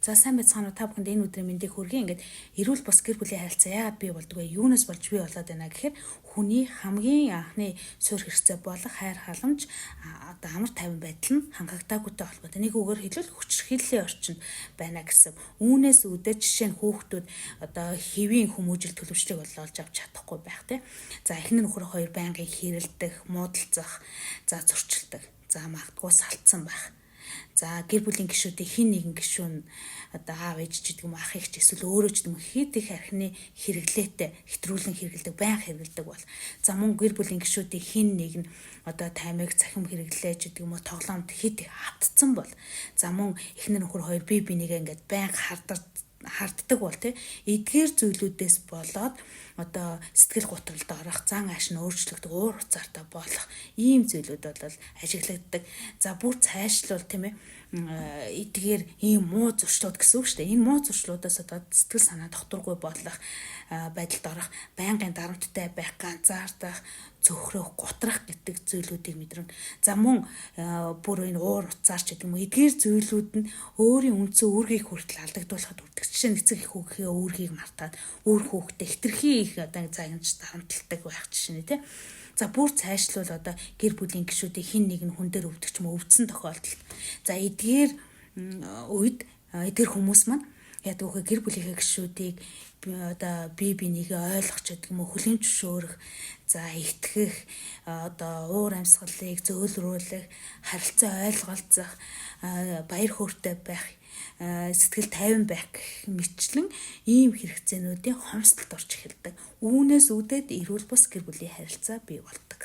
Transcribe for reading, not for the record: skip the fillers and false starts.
За сайн байцгаана уу та бүхэнд энэ өдрийн мэндийг хүргэе. Ингээд эрүүл бус гэр бүлийн харилцаа яагаад бий болдгоо юунаас болж бий болоод байна гэхээр хүний хамгийн анхны суурь хэрэгцээ болох хайр халамж одоо амар тайван байдал нь хангагдаагүйтэй холбоотой. Нэг үгээр хэлбэл хүчирхийллийн орчинд байна гэсэн. Үүнээс үүдээ жишээ нь хүүхдүүд одоо хэвийн хүмүүжил төлөвчлийг олж авч чадахгүй байх тийм. За эхнэр нөхөр хоёр байнгын хэрэлдэх, муудалцах, за зөрчилдөг. За магадгүй салцсан байх. За гэр бүлийн гишүүдийн хин нэгэн гишүүн одоо аав ээж ч гэдэг юм ах эгч эсвэл өөрөө ч гэдэг юм хэд их архины хэрэглээтэй хэтрүүлэн хэрэглэдэг байнга хэрэглэдэг бол за мөн гэр бүлийн гишүүдийн хин нэг нь одоо таймыг цахим хэрэглээ ч гэдэг юм уу тоглоомд хэд их хатцсан бол за мөн эхнэр нөхөр хоёр бие бинийгээ ингээд байнга харддаг бол тий эдгээр зүйлүүдээс болоод одоо сэтгэл готролд орох, зан ааш нь өөрчлөгдөх, уур уцаартай болох ийм зүйлүүд бол ажиглагддаг. За бүр цаашлуул тийм ээ эдгээр ийм муу зуршлууд гэсэн үг шүү дээ. Энэ муу зуршлуудаас одоо сэтгэл санаа докторгүй болох байдалд орох, байнгын дарамттай байх, ганцаардах, цөхрөх, готрах гэдэг зүйлүүдийг мэдрэнэ. За мөн бүр энэ уур уцаар ч гэдэг юм эдгээр зүйлүүд нь өөрийн үндсэн үүргийг хүртэл алдагдуулахад үрдэг. Жишээ нь эцэг их хүүхээ үүргийг мартаад үр хүүхдээ хитрхи их одоо загнаж дарамтлагдаг байх жишээ нь тийм. За бүр цаашлуул одоо гэр бүлийн гишүүдийн хин нэг нь хүн дээр өвдөх ч юм уу өвдсөн тохиолдолд. За эдгээр үед эдгээр хүмүүс маань яадаг вэ гэр бүлийнхээ гишүүдийг одоо бие бинийгээ ойлгох ч гэдэг юм уу хүлээн зөвшөөрөх за итгэх одоо уур амьсгалыг зөөлрүүлэх харилцаа ойлголцох баяр хөөртэй байх сэтгэл тайван байх мэтчлэн ийм хэрэгцээнүүдийн хомсдолд орж эхэлдэг. Үүнээс үүдээд эрүүл бус гэр бүлийн харилцаа бий болдог.